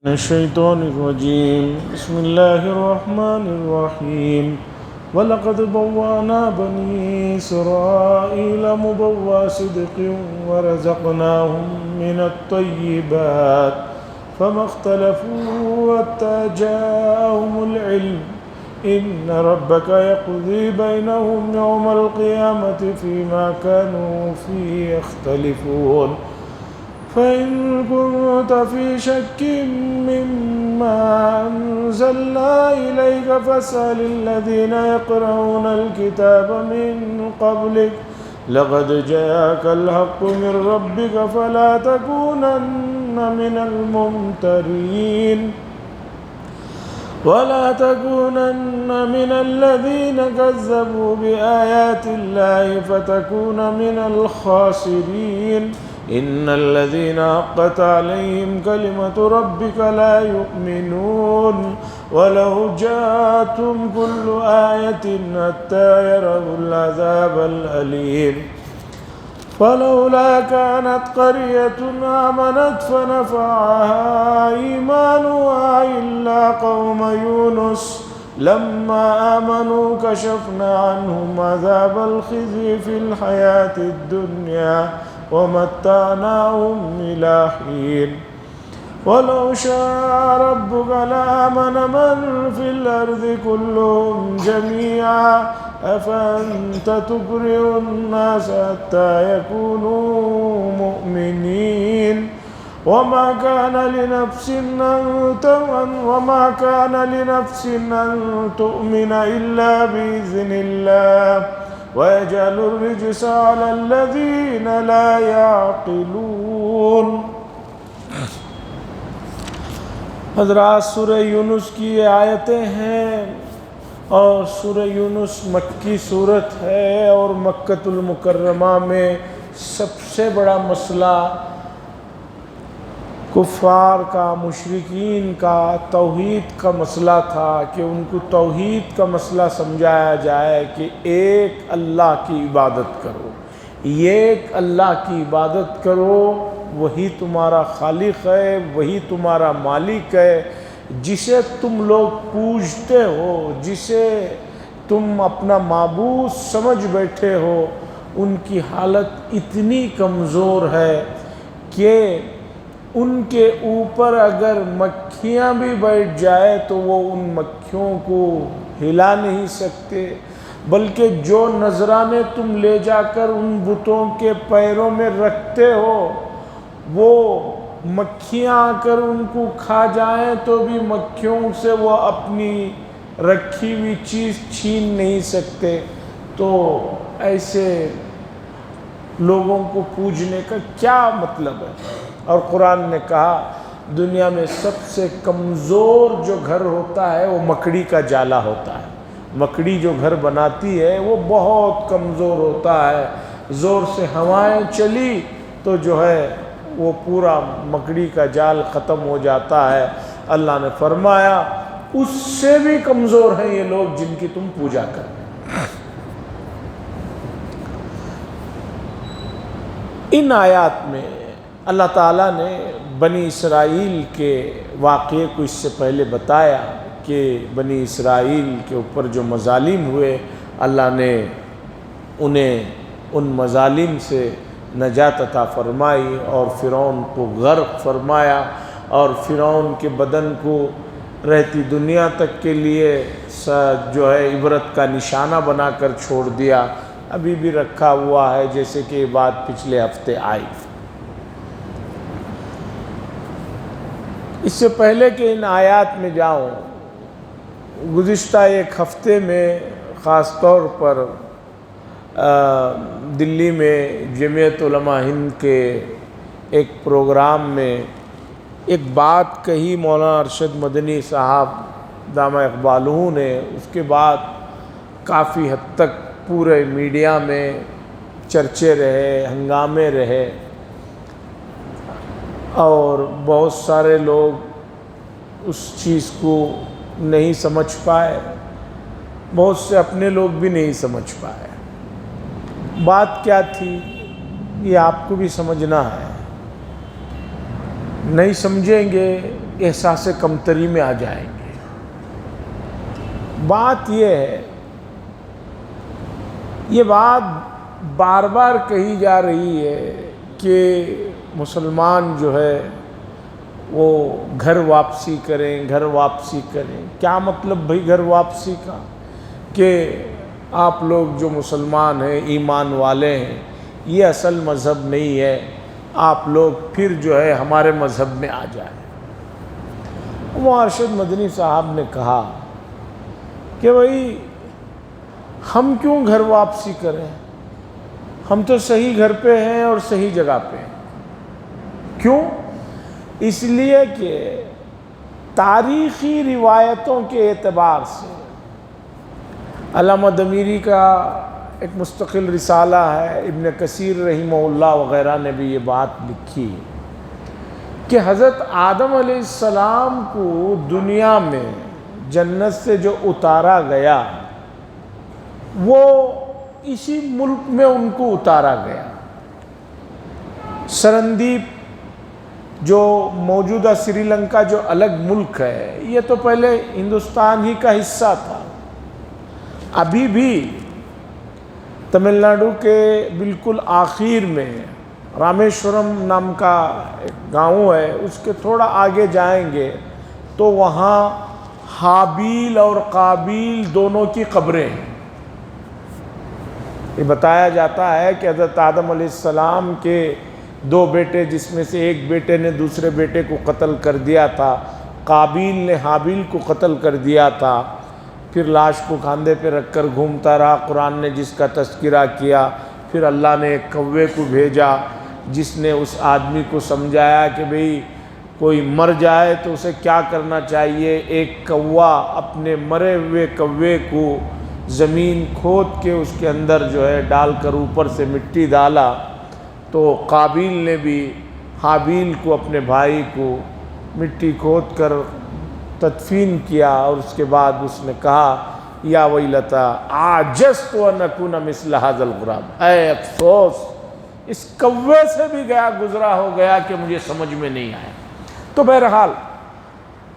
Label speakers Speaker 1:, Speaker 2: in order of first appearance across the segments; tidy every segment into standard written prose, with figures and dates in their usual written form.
Speaker 1: الشيطان الرجيم بسم الله الرحمن الرحيم ولقد بوأنا بني إسرائيل مبوأ صدق ورزقناهم من الطيبات فما اختلفوا حتى جاءهم العلم إن ربك يقضي بينهم يوم القيامة فيما كانوا فيه يختلفون فإن كنت في شك مما أنزلنا إليك فاسأل الذين يقرؤون الكتاب من قبلك لقد جاءك الحق من ربك فلا تكونن من الممترين ولا تكونن من الذين كذبوا بآيات الله فتكون من الخاسرين إن الذين حقت عليهم كلمة ربك لا يؤمنون ولو جاءتهم كل آية حتى يروا العذاب الأليم فلولا كانت قرية آمنت فنفعها إيمانها إلا قوم يونس لما آمنوا كشفنا عنهم عذاب الخزي في الحياة الدنيا ومتعناهم إلى حين ولو شاء ربك لآمن من في الأرض كلهم جميعا أفأنت تكره الناس حتى يكونوا مؤمنين وما كان لنفس أن تؤمن إلا بإذن الله ويجعل الرجس على الذين لا يعقلون۔ حضرات سورہ یونس کی یہ آیتیں ہیں اور سورہ یونس مکی صورت ہے اور مکۃ المکرمہ میں سب سے بڑا مسئلہ کفار کا، مشرکین کا توحید کا مسئلہ تھا کہ ان کو توحید کا مسئلہ سمجھایا جائے کہ ایک اللہ کی عبادت کرو، ایک اللہ کی عبادت کرو، وہی تمہارا خالق ہے، وہی تمہارا مالک ہے، جسے تم لوگ پوجتے ہو، جسے تم اپنا معبود سمجھ بیٹھے ہو، ان کی حالت اتنی کمزور ہے کہ ان کے اوپر اگر مکھیاں بھی بیٹھ جائے تو وہ ان مکھیوں کو ہلا نہیں سکتے، بلکہ جو نذرانے تم لے جا کر ان بتوں کے پیروں میں رکھتے ہو وہ مکھیاں آ کر ان کو کھا جائیں تو بھی مکھیوں سے وہ اپنی رکھی ہوئی چیز چھین نہیں سکتے۔ تو ایسے لوگوں کو پوجنے کا کیا مطلب ہے؟ اور قرآن نے کہا دنیا میں سب سے کمزور جو گھر ہوتا ہے وہ مکڑی کا جالا ہوتا ہے۔ مکڑی جو گھر بناتی ہے وہ بہت کمزور ہوتا ہے، زور سے ہوائیں چلی تو جو ہے وہ پورا مکڑی کا جال ختم ہو جاتا ہے۔ اللہ نے فرمایا اس سے بھی کمزور ہیں یہ لوگ جن کی تم پوجا کرو۔ ان آیات میں اللہ تعالیٰ نے بنی اسرائیل کے واقعے کو اس سے پہلے بتایا کہ بنی اسرائیل کے اوپر جو مظالم ہوئے اللہ نے انہیں ان مظالم سے نجات عطا فرمائی اور فرعون کو غرق فرمایا اور فرعون کے بدن کو رہتی دنیا تک کے لیے جو ہے عبرت کا نشانہ بنا کر چھوڑ دیا، ابھی بھی رکھا ہوا ہے، جیسے کہ یہ بات پچھلے ہفتے آئی۔ اس سے پہلے کہ ان آیات میں جاؤں، گزشتہ ایک ہفتے میں خاص طور پر دلی میں جمعیت علماء ہند کے ایک پروگرام میں ایک بات کہی مولانا ارشد مدنی صاحب دامہ اقبالہ نے، اس کے بعد کافی حد تک پورے میڈیا میں چرچے رہے، ہنگامے رہے اور بہت سارے لوگ اس چیز کو نہیں سمجھ پائے، بہت سے اپنے لوگ بھی نہیں سمجھ پائے۔ بات کیا تھی یہ آپ کو بھی سمجھنا ہے، نہیں سمجھیں گے احساس کمتری میں آ جائیں گے۔ بات یہ ہے، یہ بات بار بار کہی جا رہی ہے کہ مسلمان جو ہے وہ گھر واپسی کریں، گھر واپسی کریں۔ کیا مطلب بھئی گھر واپسی کا؟ کہ آپ لوگ جو مسلمان ہیں، ایمان والے ہیں، یہ اصل مذہب نہیں ہے، آپ لوگ پھر جو ہے ہمارے مذہب میں آ جائیں۔ ارشد مدنی صاحب نے کہا کہ بھئی ہم کیوں گھر واپسی کریں؟ ہم تو صحیح گھر پہ ہیں اور صحیح جگہ پہ ہیں۔ کیوں؟ اس لیے کہ تاریخی روایتوں کے اعتبار سے علامہ دمیری کا ایک مستقل رسالہ ہے، ابن کثیر رحمہ اللہ وغیرہ نے بھی یہ بات لکھی کہ حضرت آدم علیہ السلام کو دنیا میں جنت سے جو اتارا گیا وہ اسی ملک میں ان کو اتارا گیا۔ سرندیپ جو موجودہ سری لنکا جو الگ ملک ہے، یہ تو پہلے ہندوستان ہی کا حصہ تھا۔ ابھی بھی تمل ناڈو کے بالکل آخر میں رامیشورم نام کا ایک گاؤں ہے، اس کے تھوڑا آگے جائیں گے تو وہاں حابیل اور قابیل دونوں کی قبریں ہیں۔ یہ بتایا جاتا ہے کہ حضرت آدم علیہ السلام کے دو بیٹے، جس میں سے ایک بیٹے نے دوسرے بیٹے کو قتل کر دیا تھا، قابیل نے حابیل کو قتل کر دیا تھا، پھر لاش کو کاندھے پہ رکھ کر گھومتا رہا۔ قرآن نے جس کا تذکرہ کیا، پھر اللہ نے ایک کوے کو بھیجا جس نے اس آدمی کو سمجھایا کہ بھئی کوئی مر جائے تو اسے کیا کرنا چاہیے۔ ایک کوا اپنے مرے ہوئے کوے کو زمین کھود کے اس کے اندر جو ہے ڈال کر اوپر سے مٹی ڈالا، تو قابیل نے بھی حابیل کو، اپنے بھائی کو مٹی کھود کر تدفین کیا، اور اس کے بعد اس نے کہا یا ویلتا عاجزت ان اکون مثل ھذا الغراب، اے افسوس اس کوے سے بھی گزرا ہو گیا کہ مجھے سمجھ میں نہیں آیا۔ تو بہرحال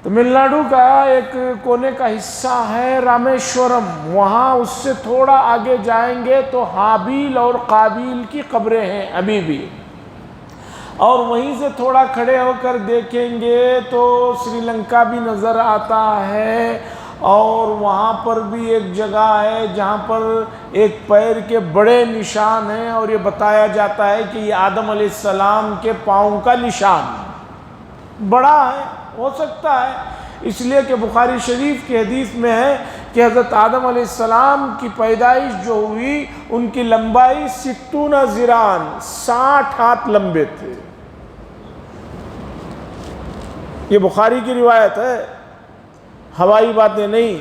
Speaker 1: تمل ناڈو کا ایک کونے کا حصہ ہے رامیشورم، وہاں اس سے تھوڑا آگے جائیں گے تو حابیل اور قابیل کی قبریں ہیں ابھی بھی، اور وہیں سے تھوڑا کھڑے ہو کر دیکھیں گے تو سری لنکا بھی نظر آتا ہے، اور وہاں پر بھی ایک جگہ ہے جہاں پر ایک پیر کے بڑے نشان ہیں، اور یہ بتایا جاتا ہے کہ یہ آدم علیہ السلام کے پاؤں کا نشان ہے۔ بڑا ہے، ہو سکتا ہے، اس لیے کہ بخاری شریف کی حدیث میں ہے کہ حضرت آدم علیہ السلام کی پیدائش جو ہوئی ان کی لمبائی 60 ذراعً، 60 ہاتھ لمبے تھے۔ یہ بخاری کی روایت ہے، ہوائی باتیں نہیں۔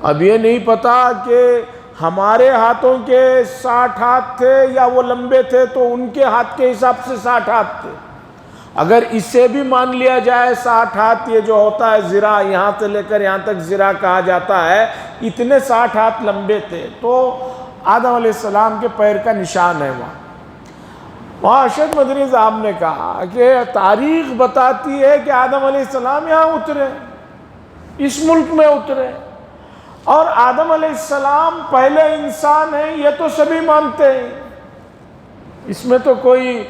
Speaker 1: اب یہ نہیں پتا کہ ہمارے ہاتھوں کے 60 ہاتھ تھے یا وہ لمبے تھے تو ان کے ہاتھ کے حساب سے 60 ہاتھ تھے۔ اگر اسے بھی مان لیا جائے 60 ہاتھ، یہ جو ہوتا ہے ذراع، یہاں سے لے کر یہاں تک ذراع کہا جاتا ہے، اتنے 60 ہاتھ لمبے تھے، تو آدم علیہ السلام کے پیر کا نشان ہے وہاں ارشد مدنی صاحب نے کہا کہ تاریخ بتاتی ہے کہ آدم علیہ السلام یہاں اترے، اس ملک میں اترے، اور آدم علیہ السلام پہلے انسان ہیں، یہ تو سبھی مانتے ہیں۔ اس میں تو کوئی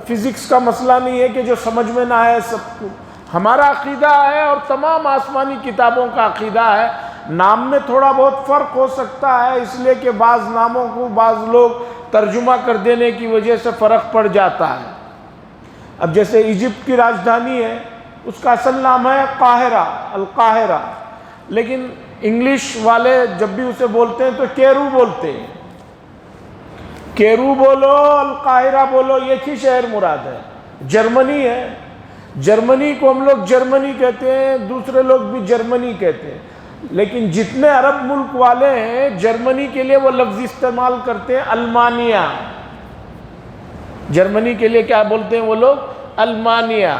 Speaker 1: فزکس کا مسئلہ نہیں ہے کہ جو سمجھ میں نہ آئے سب کو۔ ہمارا عقیدہ ہے اور تمام آسمانی کتابوں کا عقیدہ ہے۔ نام میں تھوڑا بہت فرق ہو سکتا ہے، اس لیے کہ بعض ناموں کو بعض لوگ ترجمہ کر دینے کی وجہ سے فرق پڑ جاتا ہے۔ اب جیسے ایجپٹ کی راجدھانی ہے، اس کا اصل نام ہے قاہرہ، القاہرہ، لیکن انگلش والے جب بھی اسے بولتے ہیں تو کیرو بولتے ہیں۔ کیرو بولو، القاہرہ بولو، ایک ہی شہر مراد ہے، جرمنی ہے۔ جرمنی کو ہم لوگ جرمنی کہتے ہیں، دوسرے لوگ بھی جرمنی کہتے ہیں، لیکن جتنے عرب ملک والے ہیں جرمنی کے لیے وہ لفظ استعمال کرتے ہیں المانیہ۔ جرمنی کے لیے کیا بولتے ہیں وہ لوگ؟ المانیہ۔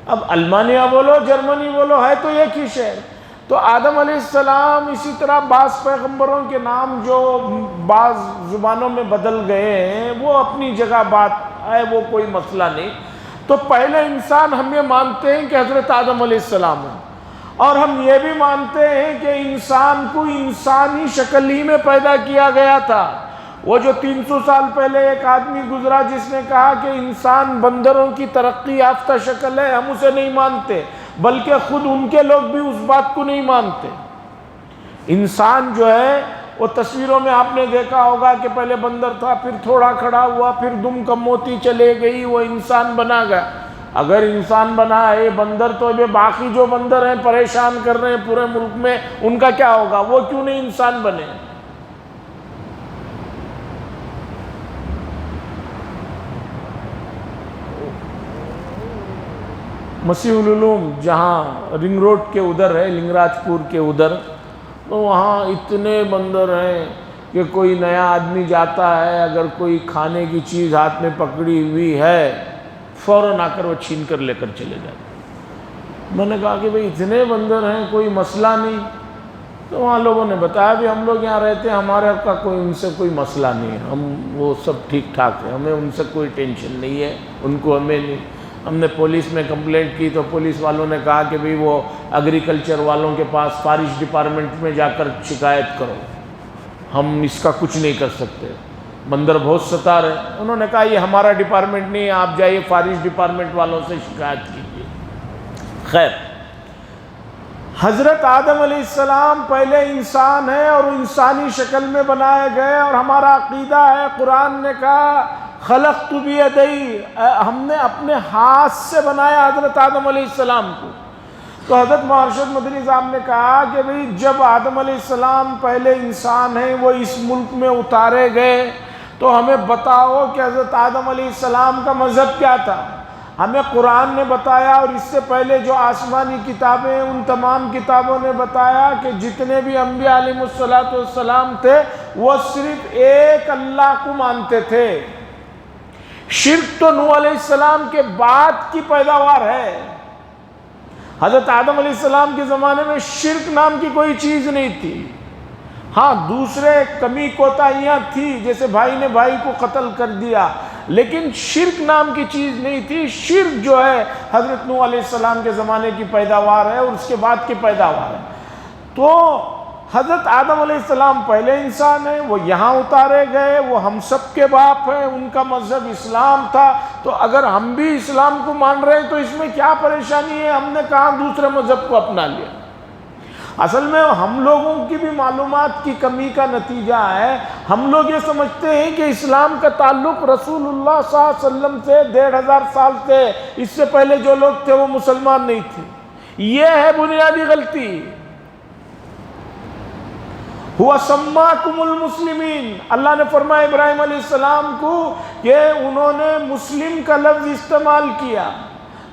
Speaker 1: اب المانیہ بولو، جرمنی بولو، ہے تو ایک ہی شہر۔ تو آدم علیہ السلام، اسی طرح بعض پیغمبروں کے نام جو بعض زبانوں میں بدل گئے ہیں وہ اپنی جگہ بات ہے، وہ کوئی مسئلہ نہیں۔ تو پہلے انسان ہم یہ مانتے ہیں کہ حضرت آدم علیہ السلام ہیں، اور ہم یہ بھی مانتے ہیں کہ انسان کو انسانی شکل ہی میں پیدا کیا گیا تھا۔ وہ جو 300 سال پہلے ایک آدمی گزرا جس نے کہا کہ انسان بندروں کی ترقی یافتہ شکل ہے، ہم اسے نہیں مانتے، بلکہ خود ان کے لوگ بھی اس بات کو نہیں مانتے۔ انسان جو ہے وہ تصویروں میں آپ نے دیکھا ہوگا کہ پہلے بندر تھا، پھر تھوڑا کھڑا ہوا، پھر دم کم ہوتی چلے گئی، وہ انسان بنا گیا۔ اگر انسان بنا ہے بندر، تو یہ باقی جو بندر ہیں پریشان کر رہے ہیں پورے ملک میں، ان کا کیا ہوگا؟ وہ کیوں نہیں انسان بنے؟ مسیح العلوم جہاں رنگ روڈ کے ادھر ہے، لنگ راج پور کے ادھر، تو وہاں اتنے بندر ہیں کہ کوئی نیا آدمی جاتا ہے، اگر کوئی کھانے کی چیز ہاتھ میں پکڑی ہوئی ہے، فوراً آ کر وہ چھین کر لے کر چلے جاتے۔ میں نے کہا کہ بھئی اتنے بندر ہیں، کوئی مسئلہ نہیں؟ تو وہاں لوگوں نے بتایا بھی ہم لوگ یہاں رہتے ہیں، ہمارے کا کوئی ان سے کوئی مسئلہ نہیں ہے، ہم وہ سب ٹھیک ٹھاک ہے، ہمیں ان سے کوئی ٹینشن نہیں ہے، ان کو ہمیں نہیں۔ ہم نے پولیس میں کمپلینٹ کی تو پولیس والوں نے کہا کہ بھئی وہ ایگریکلچر والوں کے پاس فارسٹ ڈپارٹمنٹ میں جا کر شکایت کرو، ہم اس کا کچھ نہیں کر سکتے، بندر بہت ستا رہے۔ انہوں نے کہا یہ ہمارا ڈپارٹمنٹ نہیں ہے، آپ جائیے فارسٹ ڈپارٹمنٹ والوں سے شکایت کیجیے۔ خیر، حضرت آدم علیہ السلام پہلے انسان ہیں اور انسانی شکل میں بنائے گئے، اور ہمارا عقیدہ ہے، قرآن نے کہا خلقت بیدی، ہم نے اپنے ہاتھ سے بنایا حضرت آدم علیہ السلام کو۔ تو حضرت ارشد مدنی صاحب نے کہا کہ بھئی جب آدم علیہ السلام پہلے انسان ہیں، وہ اس ملک میں اتارے گئے، تو ہمیں بتاؤ کہ حضرت آدم علیہ السلام کا مذہب کیا تھا؟ ہمیں قرآن نے بتایا، اور اس سے پہلے جو آسمانی کتابیں ہیں ان تمام کتابوں نے بتایا کہ جتنے بھی انبیاء علیہ السلام تھے وہ صرف ایک اللہ کو مانتے تھے۔ شرک تو نوح علیہ السلام کے بعد کی پیداوار ہے۔ حضرت آدم علیہ السلام کے زمانے میں شرک نام کی کوئی چیز نہیں تھی۔ ہاں دوسرے کمی کوتاہیاں تھی، جیسے بھائی نے بھائی کو قتل کر دیا، لیکن شرک نام کی چیز نہیں تھی۔ شرک جو ہے حضرت نوح علیہ السلام کے زمانے کی پیداوار ہے اور اس کے بعد کی پیداوار ہے۔ تو حضرت آدم علیہ السلام پہلے انسان ہیں، وہ یہاں اتارے گئے، وہ ہم سب کے باپ ہیں، ان کا مذہب اسلام تھا۔ تو اگر ہم بھی اسلام کو مان رہے ہیں تو اس میں کیا پریشانی ہے؟ ہم نے کہاں دوسرے مذہب کو اپنا لیا؟ اصل میں ہم لوگوں کی بھی معلومات کی کمی کا نتیجہ ہے۔ ہم لوگ یہ سمجھتے ہیں کہ اسلام کا تعلق رسول اللہ صلی اللہ علیہ وسلم سے 1500 سال سے، اس سے پہلے جو لوگ تھے وہ مسلمان نہیں تھے۔ یہ ہے بنیادی غلطی۔ ہوا سماکم المسلمین، اللہ نے فرمایا ابراہیم علیہ السلام کو کہ انہوں نے مسلم کا لفظ استعمال کیا۔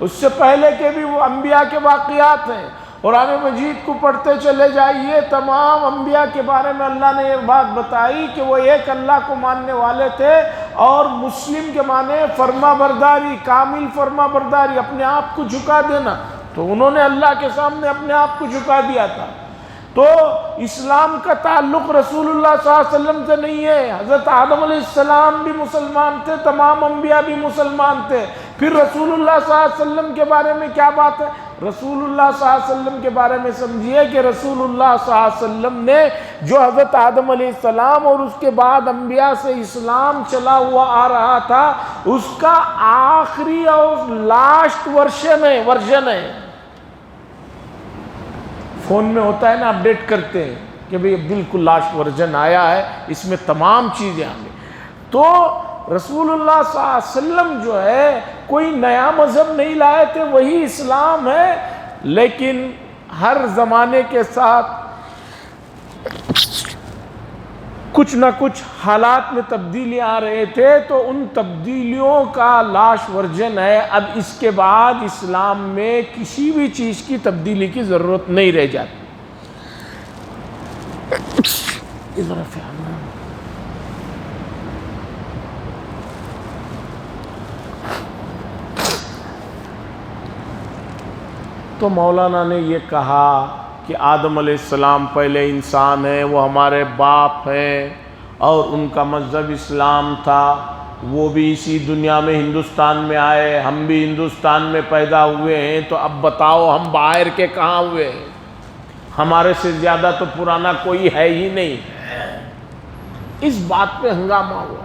Speaker 1: اس سے پہلے کے بھی وہ انبیاء کے واقعات ہیں، قرآن مجید کو پڑھتے چلے جائیے، تمام انبیاء کے بارے میں اللہ نے یہ بات بتائی کہ وہ ایک اللہ کو ماننے والے تھے، اور مسلم کے معنی فرما برداری، کامل فرما برداری، اپنے آپ کو جھکا دینا۔ تو انہوں نے اللہ کے سامنے اپنے آپ کو جھکا دیا تھا۔ تو اسلام کا تعلق رسول اللہ صلی اللہ علیہ وسلم سے نہیں ہے۔ حضرت آدم علیہ السلام بھی مسلمان تھے، تمام انبیاء بھی مسلمان تھے۔ پھر رسول اللہ صلی اللہ علیہ وسلم کے بارے میں کیا بات ہے؟ رسول اللہ صلی اللہ علیہ وسلم کے بارے میں سمجھیے کہ رسول اللہ صلی اللہ علیہ وسلم نے جو حضرت آدم علیہ السلام اور اس کے بعد انبیاء سے اسلام چلا ہوا آ رہا تھا، اس کا آخری اور لاسٹ ورژن ہے۔ فون میں ہوتا ہے نا، اپڈیٹ کرتے ہیں کہ بھئی بالکل لاسٹ ورژن آیا ہے، اس میں تمام چیزیں آ گئی۔ تو رسول اللہ صلی اللہ علیہ وسلم جو ہے کوئی نیا مذہب نہیں لائے تھے، وہی اسلام ہے، لیکن ہر زمانے کے ساتھ کچھ نہ کچھ حالات میں تبدیلیاں آ رہے تھے، تو ان تبدیلیوں کا لاسٹ ورژن ہے۔ اب اس کے بعد اسلام میں کسی بھی چیز کی تبدیلی کی ضرورت نہیں رہ جاتی۔ تو مولانا نے یہ کہا کہ آدم علیہ السلام پہلے انسان ہیں، وہ ہمارے باپ ہیں، اور ان کا مذہب اسلام تھا، وہ بھی اسی دنیا میں ہندوستان میں آئے، ہم بھی ہندوستان میں پیدا ہوئے ہیں، تو اب بتاؤ ہم باہر کے کہاں ہوئے ہیں؟ ہمارے سے زیادہ تو پرانا کوئی ہے ہی نہیں۔ اس بات پہ ہنگامہ ہوا۔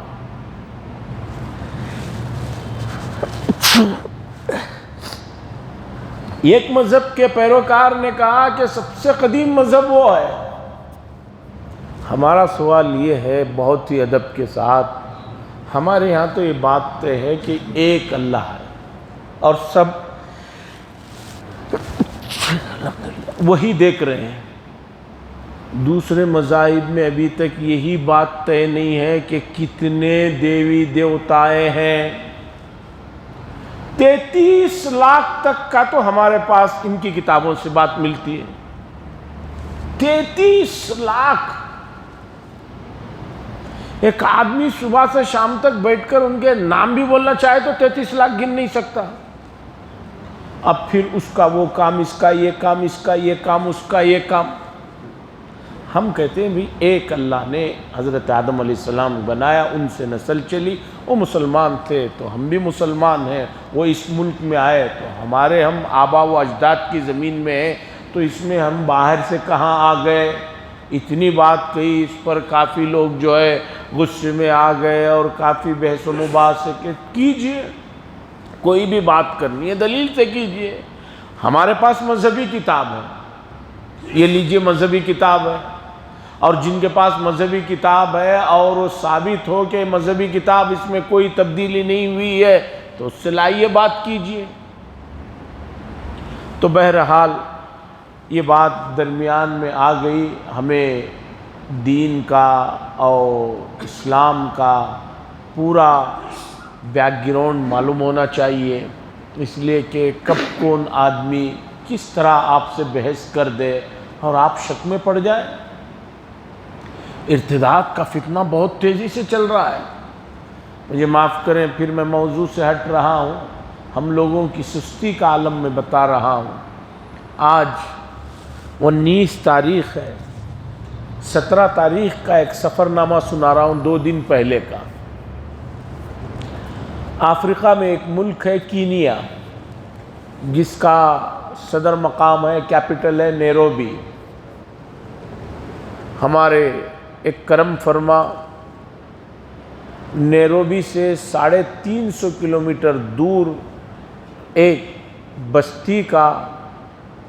Speaker 1: ایک مذہب کے پیروکار نے کہا کہ سب سے قدیم مذہب وہ ہے۔ ہمارا سوال یہ ہے بہت ہی ادب کے ساتھ، ہمارے ہاں تو یہ بات طے ہے کہ ایک اللہ ہے اور سب وہی دیکھ رہے ہیں۔ دوسرے مذاہب میں ابھی تک یہی بات طے نہیں ہے کہ کتنے دیوی دیوتائے ہیں۔ 33 لاکھ تک کا تو ہمارے پاس ان کی کتابوں سے بات ملتی ہے۔ 33 لاکھ! ایک آدمی صبح سے شام تک بیٹھ کر ان کے نام بھی بولنا چاہے تو 33 لاکھ گن نہیں سکتا۔ اب پھر اس کا وہ کام، اس کا یہ کام، اس کا یہ کام، اس کا یہ کام۔ ہم کہتے ہیں بھی ایک اللہ نے حضرت آدم علیہ السلام بنایا، ان سے نسل چلی، وہ مسلمان تھے تو ہم بھی مسلمان ہیں، وہ اس ملک میں آئے تو ہم آبا و اجداد کی زمین میں ہیں، تو اس میں ہم باہر سے کہاں آ گئے؟ اتنی بات کہی، اس پر کافی لوگ جو ہے غصے میں آ گئے اور کافی بحث و مباحثے کہ کیجئے، کوئی بھی بات کرنی ہے دلیل سے کیجئے۔ ہمارے پاس مذہبی کتاب ہے، یہ لیجئے مذہبی کتاب ہے، اور جن کے پاس مذہبی کتاب ہے اور وہ ثابت ہو کہ مذہبی کتاب اس میں کوئی تبدیلی نہیں ہوئی ہے تو اس سے لائیے بات کیجئے۔ تو بہرحال یہ بات درمیان میں آ گئی، ہمیں دین کا اور اسلام کا پورا بیک گراؤنڈ معلوم ہونا چاہیے، اس لیے کہ کب کون آدمی کس طرح آپ سے بحث کر دے اور آپ شک میں پڑ جائے۔ ارتداد کا فتنہ بہت تیزی سے چل رہا ہے۔ مجھے معاف کریں، پھر میں موضوع سے ہٹ رہا ہوں، ہم لوگوں کی سستی کا عالم میں بتا رہا ہوں۔ آج 19 تاریخ ہے، 17 تاریخ کا ایک سفر نامہ سنا رہا ہوں 2 دن پہلے کا۔ افریقہ میں ایک ملک ہے کینیا، جس کا صدر مقام ہے، کیپٹل ہے نیروبی۔ ہمارے ایک کرم فرما نیروبی سے 350 کلومیٹر دور ایک بستی کا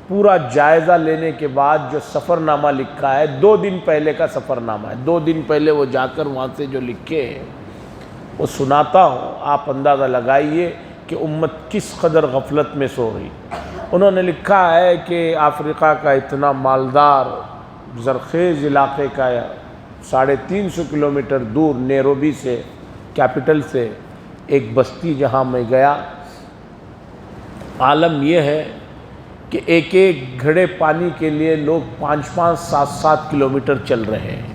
Speaker 1: پورا جائزہ لینے کے بعد جو سفر نامہ لکھا ہے، 2 دن پہلے کا سفر نامہ ہے، 2 دن پہلے وہ جا کر وہاں سے جو لکھے ہیں وہ سناتا ہوں، آپ اندازہ لگائیے کہ امت کس قدر غفلت میں سو رہی۔ انہوں نے لکھا ہے کہ افریقہ کا اتنا مالدار زرخیز علاقے کا 350 کلومیٹر دور نیروبی سے، کیپٹل سے، ایک بستی جہاں میں گیا، عالم یہ ہے کہ ایک گھڑے پانی کے لیے لوگ 5-5، 7-7 کلومیٹر چل رہے ہیں۔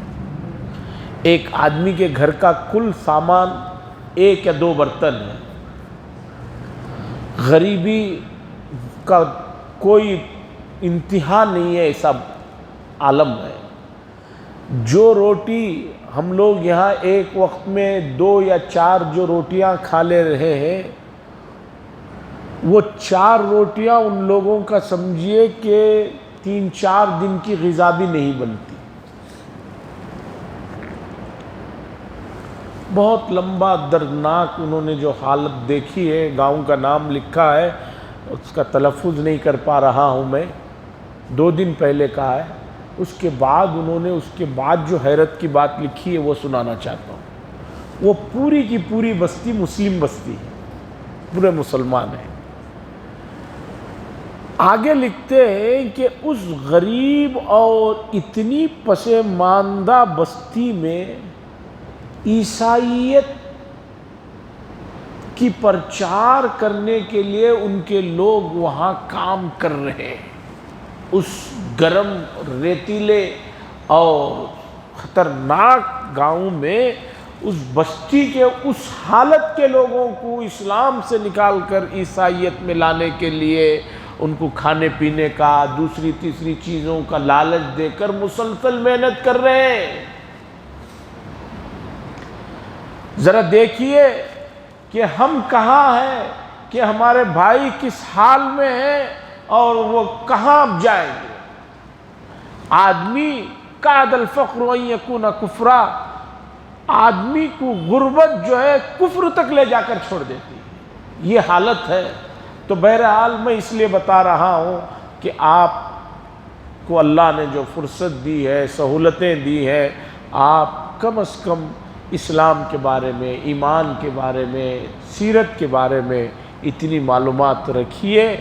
Speaker 1: ایک آدمی کے گھر کا کل سامان 1 یا 2 برتن ہے۔ غریبی کا کوئی انتہا نہیں ہے، ایسا عالم ہے۔ جو روٹی ہم لوگ یہاں ایک وقت میں 2 یا 4 جو روٹیاں کھا لے رہے ہیں، وہ 4 روٹیاں ان لوگوں کا سمجھیے کہ 3-4 دن کی غذا بھی نہیں بنتی۔ بہت لمبا دردناک انہوں نے جو حالت دیکھی ہے، گاؤں کا نام لکھا ہے، اس کا تلفظ نہیں کر پا رہا ہوں میں، 2 دن پہلے کا ہے۔ اس کے بعد انہوں نے اس کے بعد جو حیرت کی بات لکھی ہے وہ سنانا چاہتا ہوں۔ وہ پوری کی پوری بستی مسلم بستی ہے، پورے مسلمان ہیں۔ آگے لکھتے ہیں کہ اس غریب اور اتنی پسماندہ بستی میں عیسائیت کی پرچار کرنے کے لیے ان کے لوگ وہاں کام کر رہے ہیں۔ اس گرم، ریتیلے اور خطرناک گاؤں میں اس بستی کے اس حالت کے لوگوں کو اسلام سے نکال کر عیسائیت میں لانے کے لیے ان کو کھانے پینے کا، دوسری تیسری چیزوں کا لالچ دے کر مسلسل محنت کر رہے ہیں۔ ذرا دیکھیے کہ ہم کہاں ہیں، کہ ہمارے بھائی کس حال میں ہیں اور وہ کہاں جائیں گے۔ آدمی کاد الفقر ان یکون کفرا، آدمی کو غربت جو ہے کفر تک لے جا کر چھوڑ دیتی ہے، یہ حالت ہے۔ تو بہرحال میں اس لیے بتا رہا ہوں کہ آپ کو اللہ نے جو فرصت دی ہے، سہولتیں دی ہیں، آپ کم از کم اسلام کے بارے میں، ایمان کے بارے میں، سیرت کے بارے میں اتنی معلومات رکھیے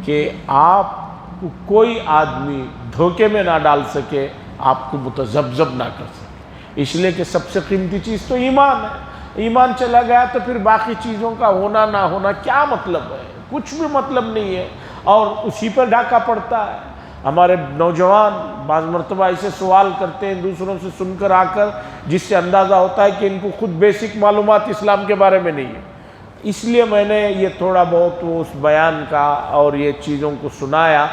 Speaker 1: کہ آپ کو کوئی آدمی دھوکے میں نہ ڈال سکے، آپ کو متذبذب نہ کر سکے۔ اس لیے کہ سب سے قیمتی چیز تو ایمان ہے، ایمان چلا گیا تو پھر باقی چیزوں کا ہونا نہ ہونا کیا مطلب ہے، کچھ بھی مطلب نہیں ہے، اور اسی پر ڈھاکہ پڑتا ہے۔ ہمارے نوجوان بعض مرتبہ اسے سوال کرتے ہیں دوسروں سے سن کر آ کر، جس سے اندازہ ہوتا ہے کہ ان کو خود بیسک معلومات اسلام کے بارے میں نہیں ہے۔ اس لیے میں نے یہ تھوڑا بہت اس بیان کا اور یہ چیزوں کو سنایا،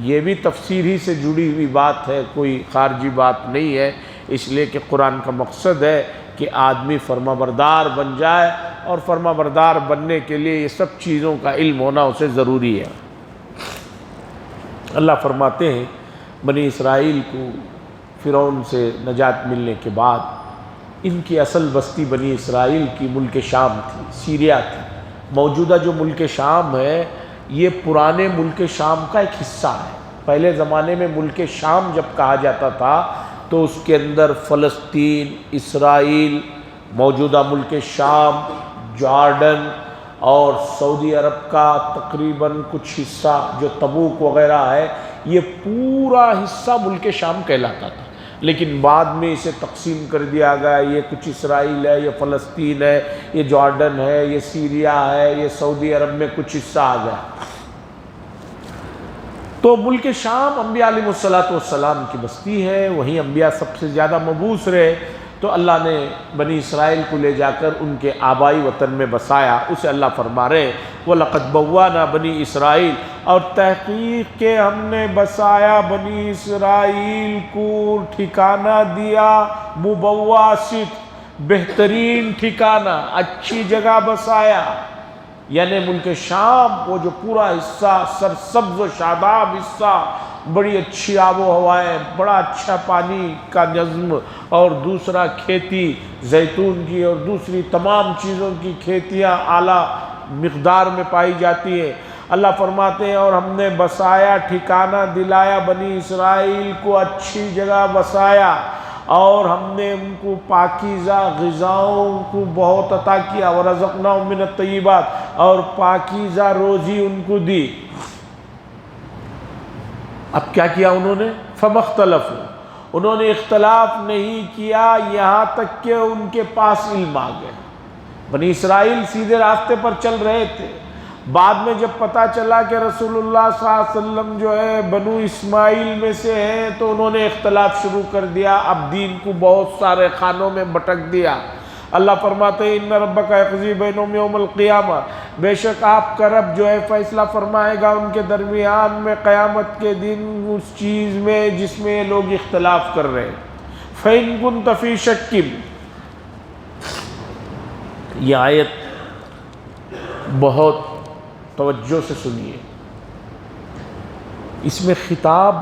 Speaker 1: یہ بھی تفسیر ہی سے جڑی ہوئی بات ہے، کوئی خارجی بات نہیں ہے، اس لیے کہ قرآن کا مقصد ہے کہ آدمی فرمانبردار بن جائے، اور فرمانبردار بننے کے لیے یہ سب چیزوں کا علم ہونا اسے ضروری ہے۔ اللہ فرماتے ہیں بنی اسرائیل کو فرعون سے نجات ملنے کے بعد ان کی اصل بستی بنی اسرائیل کی ملک شام تھی، سیریا تھی۔ موجودہ جو ملک شام ہے یہ پرانے ملک شام کا ایک حصہ ہے۔ پہلے زمانے میں ملک شام جب کہا جاتا تھا تو اس کے اندر فلسطین، اسرائیل، موجودہ ملک شام، جارڈن اور سعودی عرب کا تقریباً کچھ حصہ جو تبوک وغیرہ ہے، یہ پورا حصہ ملک شام کہلاتا تھا۔ لیکن بعد میں اسے تقسیم کر دیا گیا، یہ کچھ اسرائیل ہے، یہ فلسطین ہے، یہ جارڈن ہے، یہ سیریا ہے، یہ سعودی عرب میں کچھ حصہ آ گیا۔ تو ملک شام انبیاء علیہ السلام کی بستی ہے، وہیں انبیاء سب سے زیادہ مبعوث رہے۔ تو اللہ نے بنی اسرائیل کو لے جا کر ان کے آبائی وطن میں بسایا۔ اسے اللہ فرما رہے وَلَقَدْ بَوَّأْنَا بَنِي اسرائیل، اور تحقیق کہ ہم نے بسایا بنی اسرائیل کو، ٹھکانہ دیا، مبوّا صدق، بہترین ٹھکانہ، اچھی جگہ بسایا، یعنی ملک شام وہ جو پورا حصہ سرسبز و شاداب حصہ، بڑی اچھی آب و ہوائیں، بڑا اچھا پانی کا نظم، اور دوسرا کھیتی زیتون کی اور دوسری تمام چیزوں کی کھیتیاں اعلیٰ مقدار میں پائی جاتی ہیں۔ اللہ فرماتے ہیں اور ہم نے بسایا، ٹھکانہ دلایا بنی اسرائیل کو، اچھی جگہ بسایا، اور ہم نے ان کو پاکیزہ غذاؤں کو بہت عطا کیا، وَرَزَقْنَاهُم مِّنَ الطَّيِّبَاتِ، اور پاکیزہ روزی ان کو دی۔ اب کیا کیا انہوں نے؟ فَمَا اخْتَلَفُوا، انہوں نے اختلاف نہیں کیا یہاں تک کہ ان کے پاس علم آ گئے۔ بنی اسرائیل سیدھے راستے پر چل رہے تھے، بعد میں جب پتہ چلا کہ رسول اللہ صلی اللہ علیہ وسلم جو ہے بنو اسماعیل میں سے ہیں تو انہوں نے اختلاف شروع کر دیا، اب دین کو بہت سارے خانوں میں بٹک دیا۔ اللہ فرماتے ہیں ان ربک یقضی بینہم یوم القیامہ، بے شک آپ کا رب جو ہے فیصلہ فرمائے گا ان کے درمیان میں قیامت کے دن اس چیز میں جس میں یہ لوگ اختلاف کر رہے ہیں۔ فَإِن كُنتَ فِي شَكٍّ، یہ آیت بہت توجہ سے سنیے، اس میں خطاب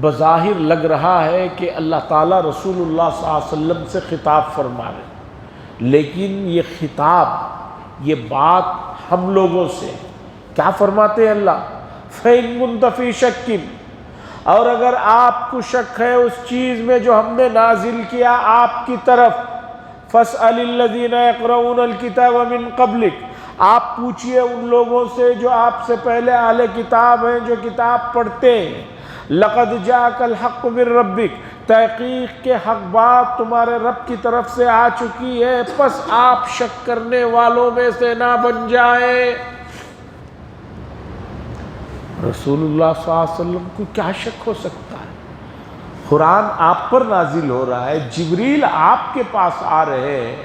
Speaker 1: بظاہر لگ رہا ہے کہ اللہ تعالیٰ رسول اللہ صلی اللہ علیہ وسلم سے خطاب فرما رہے، لیکن یہ خطاب، یہ بات ہم لوگوں سے کیا فرماتے ہیں اللہ؟ فَإِن كُنتَ فِي شَكٍّ، اور اگر آپ کو شک ہے اس چیز میں جو ہم نے نازل کیا آپ کی طرف، فَاسْأَلِ الَّذِينَ يَقْرَؤُونَ الْكِتَابَ مِن قَبْلِكَ، آپ پوچھئے ان لوگوں سے جو آپ سے پہلے اہل کتاب ہیں، جو کتاب پڑھتے ہیں۔ لَقَدْ جَاءَكَ الْحَقُّ مِن رَبِّكَ، تحقیق کے حق بات تمہارے رب کی طرف سے آ چکی ہے، پس آپ شک کرنے والوں میں سے نہ بن جائیں۔ رسول اللہ صلی اللہ علیہ وسلم کو کیا شک ہو سکتا ہے؟ قرآن آپ پر نازل ہو رہا ہے، جبریل آپ کے پاس آ رہے ہیں،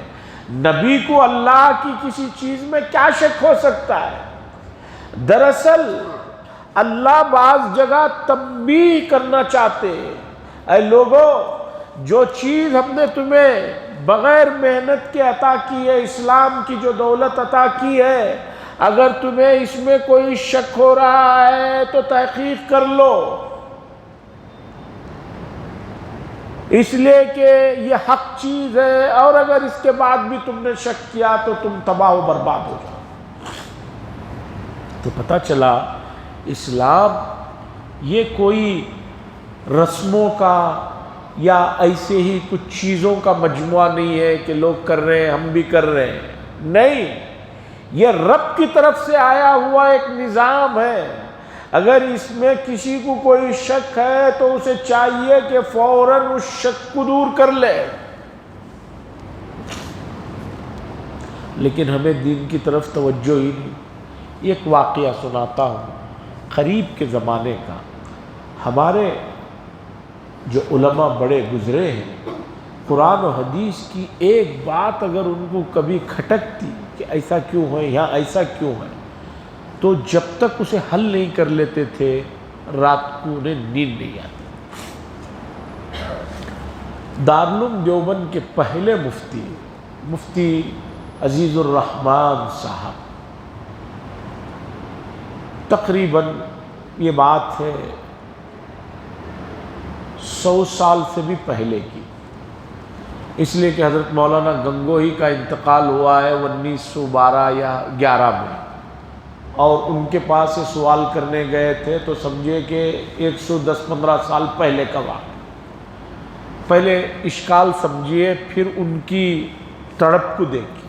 Speaker 1: نبی کو اللہ کی کسی چیز میں کیا شک ہو سکتا ہے؟ دراصل اللہ بعض جگہ تنبیہ کرنا چاہتے ہیں، اے لوگو جو چیز ہم نے تمہیں بغیر محنت کے عطا کی ہے، اسلام کی جو دولت عطا کی ہے، اگر تمہیں اس میں کوئی شک ہو رہا ہے تو تحقیق کر لو، اس لیے کہ یہ حق چیز ہے، اور اگر اس کے بعد بھی تم نے شک کیا تو تم تباہ و برباد ہو جاؤ۔ تو پتہ چلا اسلام یہ کوئی رسموں کا یا ایسے ہی کچھ چیزوں کا مجموعہ نہیں ہے کہ لوگ کر رہے ہیں ہم بھی کر رہے ہیں، نہیں، یہ رب کی طرف سے آیا ہوا ایک نظام ہے۔ اگر اس میں کسی کو کوئی شک ہے تو اسے چاہیے کہ فوراً اس شک کو دور کر لے، لیکن ہمیں دین کی طرف توجہ ہی نہیں۔ ایک واقعہ سناتا ہوں قریب کے زمانے کا۔ ہمارے جو علماء بڑے گزرے ہیں، قرآن و حدیث کی ایک بات اگر ان کو کبھی کھٹکتی کہ ایسا کیوں ہے، یہاں ایسا کیوں ہے، تو جب تک اسے حل نہیں کر لیتے تھے رات کو انہیں نیند نہیں آتی۔ دارالعلوم دیوبند کے پہلے مفتی عزیز الرحمن صاحب، تقریباً یہ بات ہے 100 سال سے بھی پہلے کی، اس لیے کہ حضرت مولانا گنگوہی کا انتقال ہوا ہے 1912 یا 11 میں، اور ان کے پاس سے سوال کرنے گئے تھے تو سمجھے کہ 110-15 سال پہلے کا واقعہ۔ پہلے اشکال سمجھیے، پھر ان کی تڑپ کو دیکھیے۔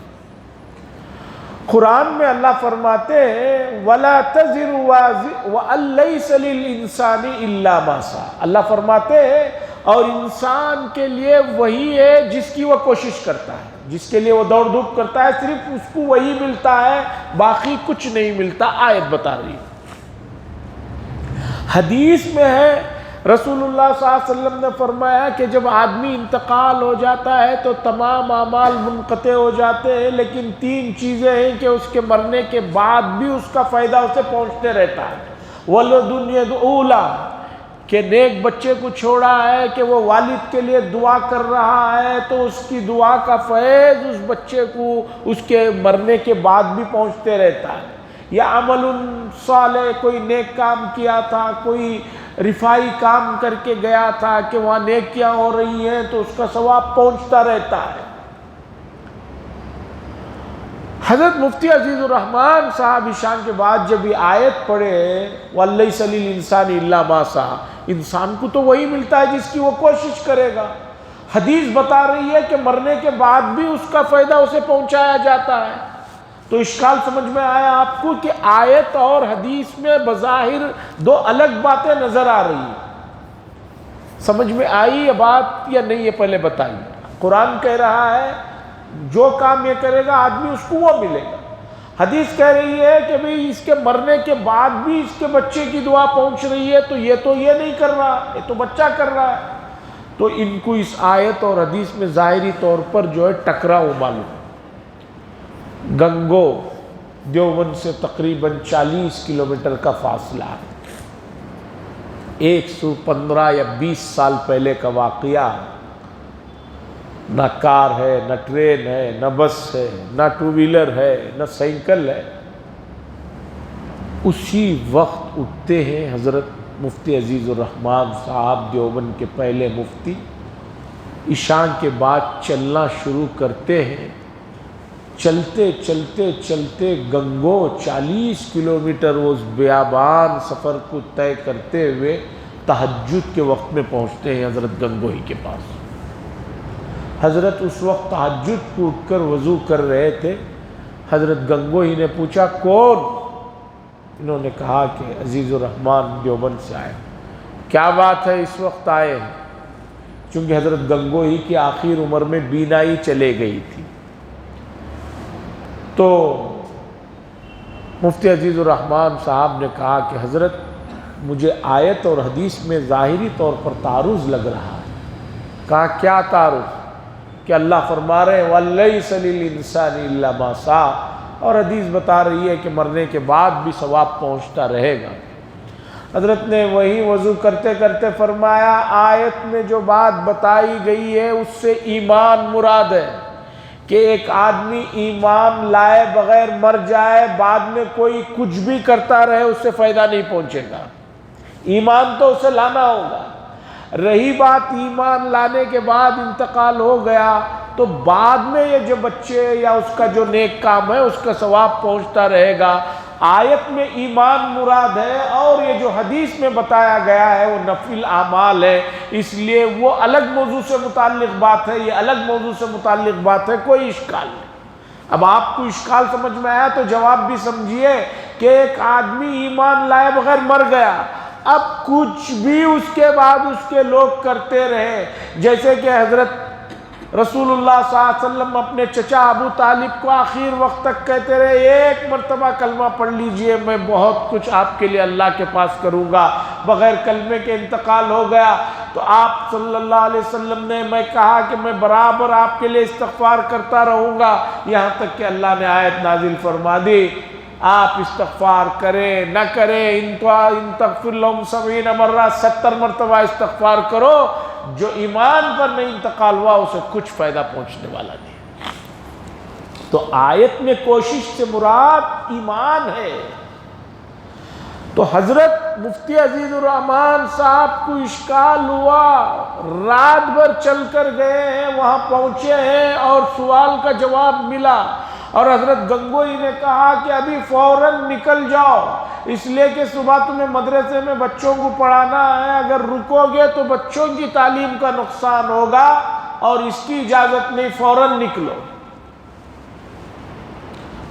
Speaker 1: قرآن میں اللہ فرماتے ہیں وَلَا تَزِرُ وَأَن لَيْسَ لِلْإِنسَانِ إِلَّا مَا سَعَى، اللہ فرماتے ہیں اور انسان کے لیے وہی ہے جس کی وہ کوشش کرتا ہے، جس کے لیے وہ دوڑ دھوپ کرتا ہے، صرف اس کو وہی ملتا ہے، باقی کچھ نہیں ملتا۔ آیت بتا رہی ہے۔ حدیث میں ہے رسول اللہ صلی اللہ علیہ وسلم نے فرمایا کہ جب آدمی انتقال ہو جاتا ہے تو تمام اعمال منقطع ہو جاتے ہیں، لیکن 3 چیزیں ہیں کہ اس کے مرنے کے بعد بھی اس کا فائدہ اسے پہنچتے رہتا ہے۔ وَلَدٌ يَدْعُو لَهُ، کہ نیک بچے کو چھوڑا ہے کہ وہ والد کے لیے دعا کر رہا ہے تو اس کی دعا کا فیض اس بچے کو اس کے مرنے کے بعد بھی پہنچتے رہتا ہے۔ یا عمل صالح، کوئی نیک کام کیا تھا، کوئی رفائی کام کر کے گیا تھا کہ وہاں نیکیاں ہو رہی ہیں تو اس کا ثواب پہنچتا رہتا ہے۔ حضرت مفتی عزیز الرحمن صاحب عشاء کے بعد جب یہ آیت پڑھے وَلَيْسَ لِلْإِنسَانِ إِلَّا مَا سَعَى، انسان کو تو وہی ملتا ہے جس کی وہ کوشش کرے گا۔ حدیث بتا رہی ہے کہ مرنے کے بعد بھی اس کا فائدہ اسے پہنچایا جاتا ہے۔ تو اشکال سمجھ میں آیا آپ کو کہ آیت اور حدیث میں بظاہر 2 الگ باتیں نظر آ رہی ہیں۔ سمجھ میں آئی یہ بات یا نہیں، یہ پہلے بتائیے۔ قرآن کہہ رہا ہے جو کام یہ کرے گا آدمی اس کو وہ ملے گا، حدیث کہہ رہی ہے کہ بھئی اس کے مرنے کے بعد بھی اس کے بچے کی دعا پہنچ رہی ہے، تو یہ نہیں کر رہا، یہ تو بچہ کر رہا ہے۔ تو ان کو اس آیت اور حدیث میں ظاہری طور پر جو ہے ٹکراؤ معلوم۔ گنگو دیوبند سے تقریباً 40 کلومیٹر کا فاصلہ ہے، 115 یا 20 سال پہلے کا واقعہ۔ نہ کار ہے، نہ ٹرین ہے، نہ بس ہے، نہ 2 ویلر ہے، نہ سائیکل ہے۔ اسی وقت اٹھتے ہیں حضرت مفتی عزیز الرحمن صاحب دیوبند کے پہلے مفتی، عشاء کے بعد چلنا شروع کرتے ہیں۔ چلتے چلتے چلتے گنگو 40 کلومیٹر اس بیابان سفر کو طے کرتے ہوئے تہجد کے وقت میں پہنچتے ہیں حضرت گنگوہی کے پاس۔ حضرت اس وقت تہجد کو اٹھ کر وضو کر رہے تھے۔ حضرت گنگوہی نے پوچھا کون؟ انہوں نے کہا کہ عزیز الرحمن دیوبند سے آئے۔ کیا بات ہے اس وقت آئے ہیں؟ چونکہ حضرت گنگوہی کی آخر عمر میں بینائی چلے گئی تھی، تو مفتی عزیز الرحمن صاحب نے کہا کہ حضرت مجھے آیت اور حدیث میں ظاہری طور پر تعارض لگ رہا ہے۔ کہا کیا تعارض؟ کہ اللہ فرما رہے ہیں وَلَيْسَ لِلْإِنسَانِ إِلَّا مَا سَعَى، اور حدیث بتا رہی ہے کہ مرنے کے بعد بھی ثواب پہنچتا رہے گا۔ حضرت نے وہی وضو کرتے کرتے فرمایا آیت میں جو بات بتائی گئی ہے اس سے ایمان مراد ہے کہ ایک آدمی ایمان لائے بغیر مر جائے، بعد میں کوئی کچھ بھی کرتا رہے اس سے فائدہ نہیں پہنچے گا، ایمان تو اسے لانا ہوگا۔ رہی بات ایمان لانے کے بعد انتقال ہو گیا تو بعد میں یہ جو بچے یا اس کا جو نیک کام ہے اس کا ثواب پہنچتا رہے گا۔ آیت میں ایمان مراد ہے اور یہ جو حدیث میں بتایا گیا ہے وہ نفل اعمال ہے، اس لیے وہ الگ موضوع سے متعلق بات ہے، یہ الگ موضوع سے متعلق بات ہے، کوئی اشکال نہیں۔ اب آپ کو اشکال سمجھ میں آیا تو جواب بھی سمجھیے کہ ایک آدمی ایمان لائے بغیر مر گیا، اب کچھ بھی اس کے بعد اس کے لوگ کرتے رہے، جیسے کہ حضرت رسول اللہ صلی اللہ علیہ وسلم اپنے چچا ابو طالب کو آخر وقت تک کہتے رہے ایک مرتبہ کلمہ پڑھ لیجئے، میں بہت کچھ آپ کے لیے اللہ کے پاس کروں گا۔ بغیر کلمے کے انتقال ہو گیا تو آپ صلی اللہ علیہ وسلم نے میں کہا کہ میں برابر آپ کے لیے استغفار کرتا رہوں گا، یہاں تک کہ اللہ نے آیت نازل فرما دی آپ استغفار کریں نہ کریں، ان تغفر لهم 70 مرہ 70 مرتبہ استغفار کرو، جو ایمان پر نہیں انتقال ہوا اسے کچھ فائدہ پہنچنے والا نہیں۔ تو آیت میں کوشش سے مراد ایمان ہے۔ تو حضرت مفتی عزیز الرحمان صاحب کو اشکال ہوا، رات بھر چل کر گئے ہیں، وہاں پہنچے ہیں اور سوال کا جواب ملا، اور حضرت گنگوئی نے کہا کہ ابھی فوراً نکل جاؤ، اس لیے کہ صبح تمہیں مدرسے میں بچوں کو پڑھانا ہے، اگر رکو گے تو بچوں کی تعلیم کا نقصان ہوگا اور اس کی اجازت نہیں، فوراً نکلو۔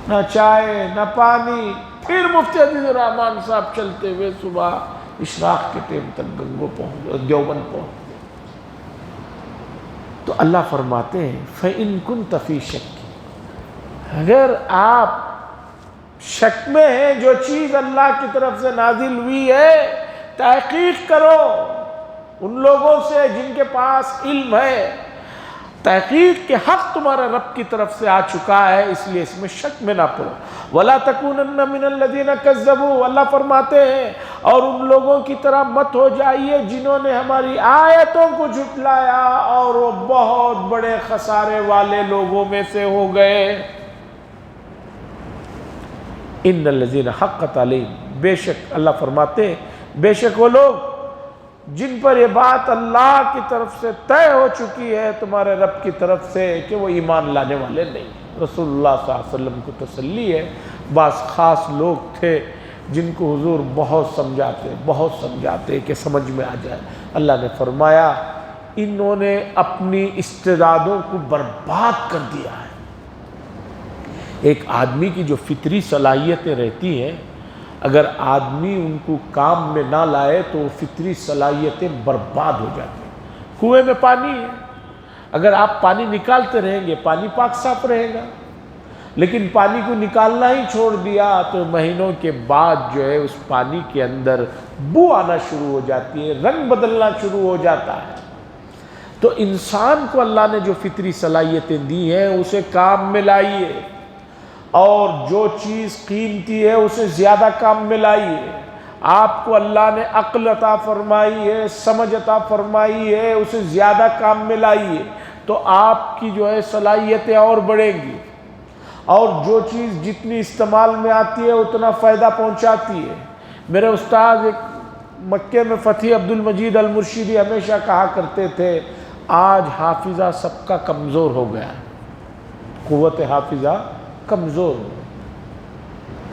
Speaker 1: نہ چائے نہ پانی، پھر مفتی عزیز الرحمان صاحب چلتے ہوئے صبح اشراق کے ٹائم تک دیوبند پہنچ گئے۔ تو اللہ فرماتے ہیں فَإِن كُنْتَ فِي شَكٍّ، اگر آپ شک میں ہیں جو چیز اللہ کی طرف سے نازل ہوئی ہے تحقیق کرو ان لوگوں سے جن کے پاس علم ہے، تحقیق کے حق تمہارا رب کی طرف سے آ چکا ہے، اس لیے اس میں شک میں نہ پڑو۔ وَلَا تَكُونَنَّ مِنَ الَّذِينَ كَذَّبُوا، اللہ فرماتے ہیں اور ان لوگوں کی طرح مت ہو جائیے جنہوں نے ہماری آیتوں کو جھٹلایا اور وہ بہت بڑے خسارے والے لوگوں میں سے ہو گئے۔ ان الذین حقت علیہم، بے شک اللہ فرماتے ہیں بے شک وہ لوگ جن پر یہ بات اللہ کی طرف سے طے ہو چکی ہے تمہارے رب کی طرف سے کہ وہ ایمان لانے والے نہیں۔ رسول اللہ صلی اللہ علیہ وسلم کو تسلی ہے، بعض خاص لوگ تھے جن کو حضور بہت سمجھاتے کہ سمجھ میں آ جائے۔ اللہ نے فرمایا انہوں نے اپنی استعدادوں کو برباد کر دیا ہے۔ ایک آدمی کی جو فطری صلاحیتیں رہتی ہیں، اگر آدمی ان کو کام میں نہ لائے تو وہ فطری صلاحیتیں برباد ہو جاتی ہیں۔ کنویں میں پانی ہے، اگر آپ پانی نکالتے رہیں گے پانی پاک صاف رہے گا، لیکن پانی کو نکالنا ہی چھوڑ دیا تو مہینوں کے بعد جو ہے اس پانی کے اندر بو آنا شروع ہو جاتی ہے، رنگ بدلنا شروع ہو جاتا ہے۔ تو انسان کو اللہ نے جو فطری صلاحیتیں دی ہیں اسے کام میں لائیے، اور جو چیز قیمتی ہے اسے زیادہ کام میں لائیے۔ آپ کو اللہ نے عقل عطا فرمائی ہے، سمجھ عطا فرمائی ہے، اسے زیادہ کام میں لائیے تو آپ کی جو ہے صلاحیتیں اور بڑھیں گی، اور جو چیز جتنی استعمال میں آتی ہے اتنا فائدہ پہنچاتی ہے۔ میرے استاد ایک مکے میں فتح عبد المجید المرشدی ہمیشہ کہا کرتے تھے آج حافظہ سب کا کمزور ہو گیا ہے، قوت حافظہ کمزور ہو۔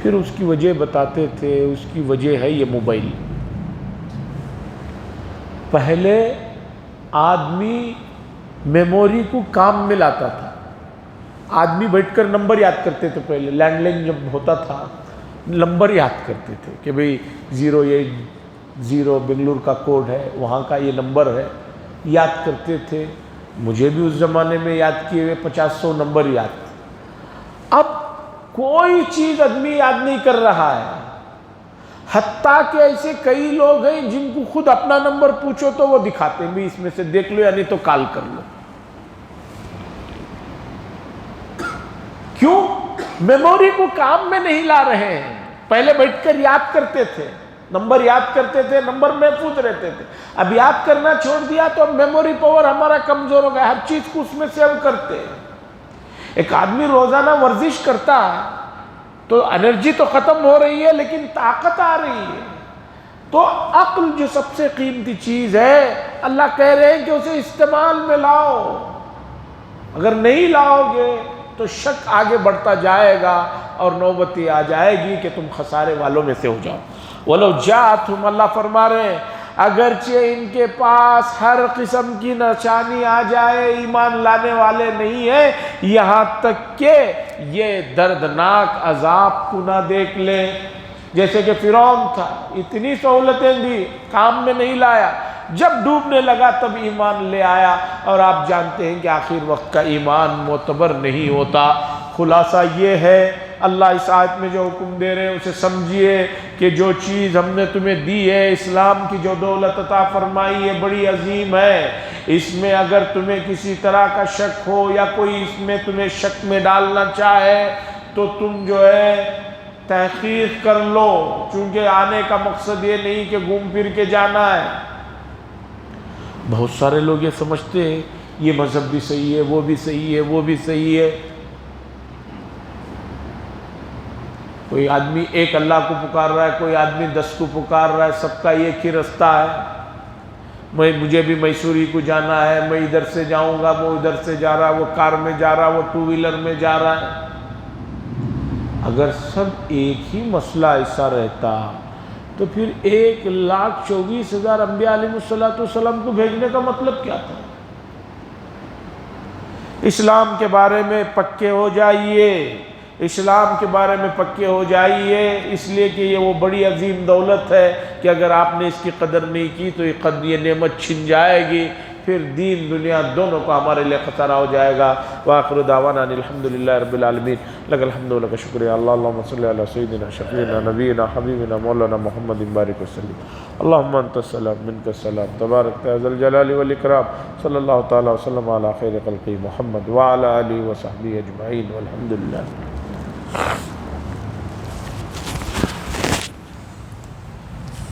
Speaker 1: پھر اس کی وجہ بتاتے تھے، اس کی وجہ ہے یہ موبائل۔ پہلے آدمی میموری کو کام میں لاتا تھا، آدمی بیٹھ کر نمبر یاد کرتے تھے، پہلے لینڈ لائن جب ہوتا تھا نمبر یاد کرتے تھے کہ بھئی 080 بنگلور کا کوڈ ہے، وہاں کا یہ نمبر ہے، یاد کرتے تھے۔ مجھے بھی اس زمانے میں یاد کیے ہوئے 50-100 نمبر یاد تھے۔ اب کوئی چیز آدمی یاد نہیں کر رہا ہے، حتیٰ کہ ایسے کئی لوگ ہیں جن کو خود اپنا نمبر پوچھو تو وہ دکھاتے ہیں بھی اس میں سے دیکھ لو یا نہیں تو کال کر لو۔ کیوں؟ میموری کو کام میں نہیں لا رہے ہیں۔ پہلے بیٹھ کر یاد کرتے تھے، نمبر یاد کرتے تھے، نمبر محفوظ رہتے تھے. اب یاد کرنا چھوڑ دیا تو اب میموری پاور ہمارا کمزور ہو گیا، ہر چیز کو اس میں سیو کرتے ہیں. ایک آدمی روزانہ ورزش کرتا ہے تو انرجی تو ختم ہو رہی ہے لیکن طاقت آ رہی ہے. تو عقل جو سب سے قیمتی چیز ہے، اللہ کہہ رہے ہیں کہ اسے استعمال میں لاؤ. اگر نہیں لاؤ گے تو شک آگے بڑھتا جائے گا اور نوبتی آ جائے گی کہ تم خسارے والوں میں سے ہو جاؤ. وَلَوْ جَاءَتْهُمْ اللہ فرما رہے ہیں اگرچہ ان کے پاس ہر قسم کی نشانی آ جائے، ایمان لانے والے نہیں ہیں، یہاں تک کہ یہ دردناک عذاب کو نہ دیکھ لیں. جیسے کہ فرعون تھا، اتنی سہولتیں دی، کام میں نہیں لایا، جب ڈوبنے لگا تب ایمان لے آیا. اور آپ جانتے ہیں کہ آخر وقت کا ایمان معتبر نہیں ہوتا. خلاصہ یہ ہے، اللہ اس آیت میں جو حکم دے رہے ہیں اسے سمجھیے کہ جو چیز ہم نے تمہیں دی ہے، اسلام کی جو دولت عطا فرمائی ہے، بڑی عظیم ہے. اس میں اگر تمہیں کسی طرح کا شک ہو یا کوئی اس میں تمہیں شک میں ڈالنا چاہے تو تم جو ہے تحقیق کر لو، چونکہ آنے کا مقصد یہ نہیں کہ گھوم پھر کے جانا ہے. بہت سارے لوگ یہ سمجھتے ہیں یہ مذہب بھی صحیح ہے، وہ بھی صحیح ہے، وہ بھی صحیح ہے. کوئی آدمی ایک اللہ کو پکار رہا ہے، کوئی آدمی 10 کو پکار رہا ہے، سب کا ایک ہی رستہ ہے. مجھے بھی میسوری کو جانا ہے، میں ادھر سے جاؤں گا، وہ ادھر سے جا رہا ہے، وہ کار میں جا رہا ہے، وہ 2 ویلر میں جا رہا ہے. اگر سب ایک ہی مسئلہ ایسا رہتا تو پھر 1,24,000 انبیاء علیہ السلام کو بھیجنے کا مطلب کیا تھا؟ اسلام کے بارے میں پکے ہو جائیے، اسلام کے بارے میں پکے ہو جائیے، اس لیے کہ یہ وہ بڑی عظیم دولت ہے کہ اگر آپ نے اس کی قدر نہیں کی تو یہ نعمت چھن جائے گی، پھر دین دنیا دونوں کو ہمارے لئے خطرہ ہو جائے گا. وآخر دعوانا الحمدللہ رب العالمین. لک الحمد و لک شکریہ. اللہم صلی علی سیدنا شفیعنا نبینا حبیبنا مولانا محمد بارک وسلم. اللہم انت السلام منک السلام تبارک ذا الجلال والاکرام. صلی اللہ تعالی وسلم علی خیر خلقہ محمد وعلی آلہ وصحبہ اجمعین والحمدللہ.